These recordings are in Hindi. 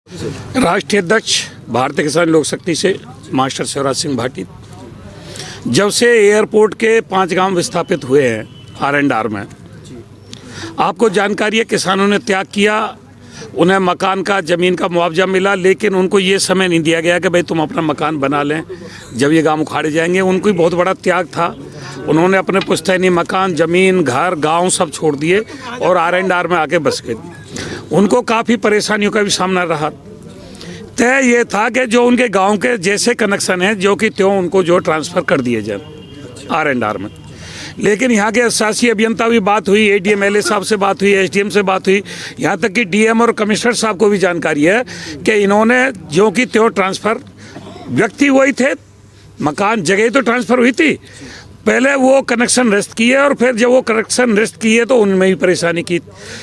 राष्ट्रीय अध्यक्ष भारतीय किसान लोक शक्ति से मास्टर शिवराज सिंह भाटी। जब से एयरपोर्ट के 5 गांव विस्थापित हुए हैं R&R में, आपको जानकारी है किसानों ने त्याग किया, उन्हें मकान का ज़मीन का मुआवजा मिला, लेकिन उनको ये समय नहीं दिया गया कि भाई तुम अपना मकान बना लें जब ये गांव उखाड़े जाएंगे। उनको बहुत बड़ा त्याग था, उन्होंने अपने पुश्तैनी मकान, ज़मीन, घर, गांव सब छोड़ दिए और R&R में आके बस गए। उनको काफ़ी परेशानियों का भी सामना रहा। तय ये था कि जो उनके गांव के जैसे कनेक्शन हैं जो कि त्यों उनको जो ट्रांसफ़र कर दिए जाए R&R में। लेकिन यहाँ के शासी अभियंता भी बात हुई, ADM LA साहब से बात हुई, SDM से बात हुई, यहाँ तक कि DM और कमिश्नर साहब को भी जानकारी है कि इन्होंने जो कि त्यों ट्रांसफ़र, व्यक्ति वही थे, मकान जगह तो ट्रांसफ़र हुई थी, पहले वो कनेक्शन रद्द किए और फिर जब वो कनेक्शन रद्द किए तो उनमें भी परेशानी की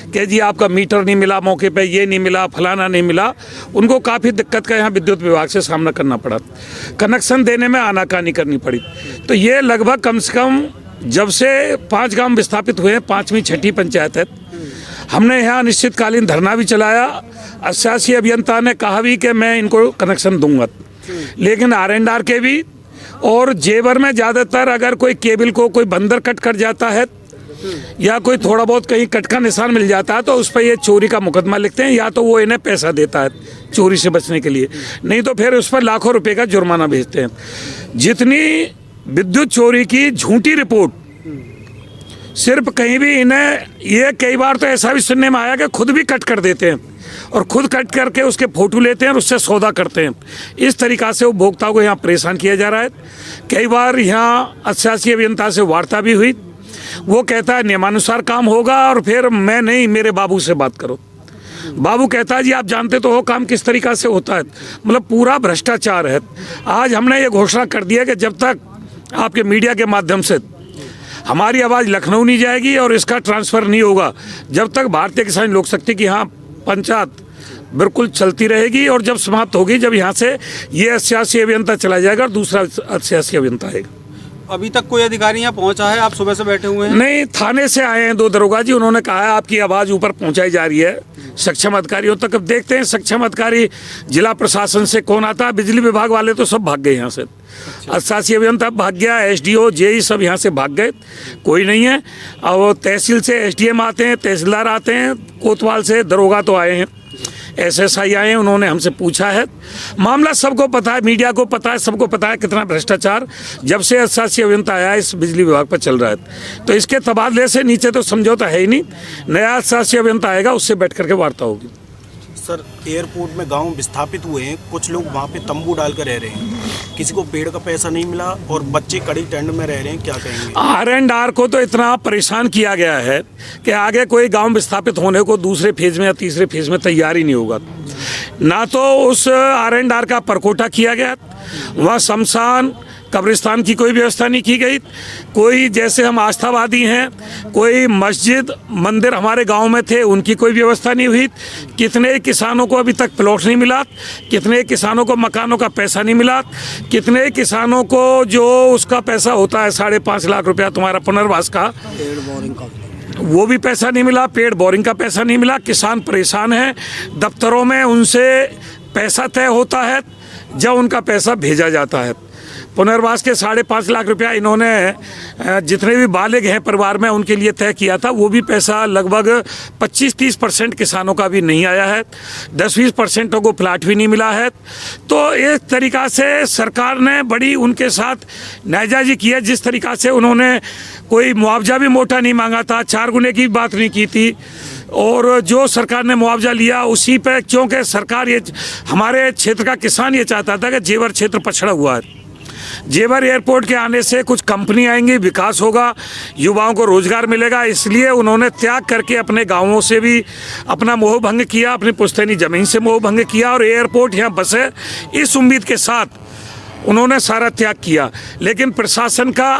कि जी आपका मीटर नहीं मिला मौके पे, ये नहीं मिला, फलाना नहीं मिला। उनको काफ़ी दिक्कत का यहाँ विद्युत विभाग से सामना करना पड़ा, कनेक्शन देने में आनाकानी करनी पड़ी। तो ये लगभग कम से कम जब से 5 गांव विस्थापित हुए, 5वीं 6ठी पंचायत है, हमने यहाँ अनिश्चितकालीन धरना भी चलाया। शासी अभियंता ने कहा भी कि मैं इनको कनेक्शन दूंगा, लेकिन R&R के भी और जेवर में ज़्यादातर अगर कोई केबल को कोई बंदर कट कर जाता है या कोई थोड़ा बहुत कहीं कट का निशान मिल जाता है तो उस पर ये चोरी का मुकदमा लिखते हैं, या तो वो इन्हें पैसा देता है चोरी से बचने के लिए, नहीं तो फिर उस पर लाखों रुपए का जुर्माना भेजते हैं। जितनी विद्युत चोरी की झूठी रिपोर्ट, सिर्फ कहीं भी इन्हें ये कई बार तो ऐसा भी सुनने में आया कि खुद भी कट कर देते हैं और खुद कट करके उसके फोटो लेते हैं और उससे सौदा करते हैं। इस तरीक़ा से उपभोक्ताओं को यहाँ परेशान किया जा रहा है। कई बार यहाँ शासी अभियंता से वार्ता भी हुई, वो कहता है नियमानुसार काम होगा और फिर मैं नहीं, मेरे बाबू से बात करो। बाबू कहता है जी आप जानते तो हो काम किस तरीक़ा से होता है, मतलब पूरा भ्रष्टाचार है। आज हमने ये घोषणा कर दिया कि जब तक आपके मीडिया के माध्यम से हमारी आवाज़ लखनऊ नहीं जाएगी और इसका ट्रांसफ़र नहीं होगा, जब तक भारतीय किसान लोक शक्ति की यहाँ पंचायत बिल्कुल चलती रहेगी। और जब समाप्त होगी, जब यहाँ से ये शासी अभियंता चला जाएगा और दूसरा शासी अभियंता आएगा। अभी तक कोई अधिकारी यहाँ पहुँचा है? आप सुबह से बैठे हुए हैं? नहीं, थाने से आए हैं 2 दरोगा जी, उन्होंने कहा है आपकी आवाज़ ऊपर पहुँचाई जा रही है सक्षम अधिकारियों तक। अब देखते हैं सक्षम अधिकारी जिला प्रशासन से कौन आता है। बिजली विभाग वाले तो सब भाग गए यहाँ से, शासी अभियंता भाग गया, SDO JE सब यहाँ से भाग गए, कोई नहीं है। और तहसील से SDM आते हैं, तहसीलदार आते हैं, कोतवाल से दरोगा तो आए हैं, SSI आए हैं, उन्होंने हमसे पूछा है। मामला सबको पता है, मीडिया को पता है, सबको पता है कितना भ्रष्टाचार जब से शासी अभियंता आया इस बिजली विभाग पर चल रहा है। तो इसके तबादले से नीचे तो समझौता है ही नहीं, नया शासी अभियंता आएगा उससे बैठ करके वार्ता होगी। सर, एयरपोर्ट में गांव विस्थापित हुए हैं, कुछ लोग वहां पे तंबू डाल कर रह रहे हैं, किसी को पेड़ का पैसा नहीं मिला और बच्चे कड़ी ठंड में रह रहे हैं, क्या कहेंगे? R&R को तो इतना परेशान किया गया है कि आगे कोई गांव विस्थापित होने को दूसरे फेज में या तीसरे फेज में तैयार ही नहीं होगा। ना तो उस R&R का परकोटा किया गया, वहाँ शमशान कब्रिस्तान की कोई व्यवस्था नहीं की गई। कोई जैसे हम आस्थावादी हैं, कोई मस्जिद मंदिर हमारे गांव में थे, उनकी कोई व्यवस्था नहीं हुई। कितने किसानों को अभी तक प्लॉट नहीं मिला, कितने किसानों को मकानों का पैसा नहीं मिला, कितने किसानों को जो उसका पैसा होता है 5.5 लाख रुपया तुम्हारा पुनर्वास का, वो भी पैसा नहीं मिला, पेड़ बोरिंग का पैसा नहीं मिला। किसान परेशान हैं, दफ्तरों में उनसे पैसा तय होता है जब उनका पैसा भेजा जाता है। पुनर्वास के 5.5 लाख रुपया इन्होंने जितने भी बालिग हैं परिवार में उनके लिए तय किया था, वो भी पैसा लगभग 25-30% किसानों का भी नहीं आया है, 10-20% को प्लाट भी नहीं मिला है। तो इस तरीक़ा से सरकार ने बड़ी उनके साथ नाजायज़ी की है। जिस तरीक़ा से उन्होंने कोई मुआवजा भी मोटा नहीं मांगा था, 4 गुने की बात नहीं की थी, और जो सरकार ने मुआवजा लिया उसी पे, क्योंकि सरकार ये हमारे क्षेत्र का किसान ये चाहता था कि जेवर क्षेत्र पछड़ा हुआ है, जेवर एयरपोर्ट के आने से कुछ कंपनी आएंगी, विकास होगा, युवाओं को रोजगार मिलेगा, इसलिए उन्होंने त्याग करके अपने गांवों से भी अपना मोह भंग किया, अपनी पुश्तैनी ज़मीन से मोह भंग किया और एयरपोर्ट यहाँ बसे इस उम्मीद के साथ उन्होंने सारा त्याग किया। लेकिन प्रशासन का,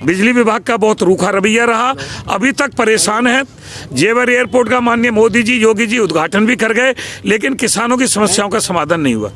बिजली विभाग का बहुत रूखा रवैया रहा, अभी तक परेशान है। जेवर एयरपोर्ट का माननीय मोदी जी, योगी जी उद्घाटन भी कर गए, लेकिन किसानों की समस्याओं का समाधान नहीं हुआ।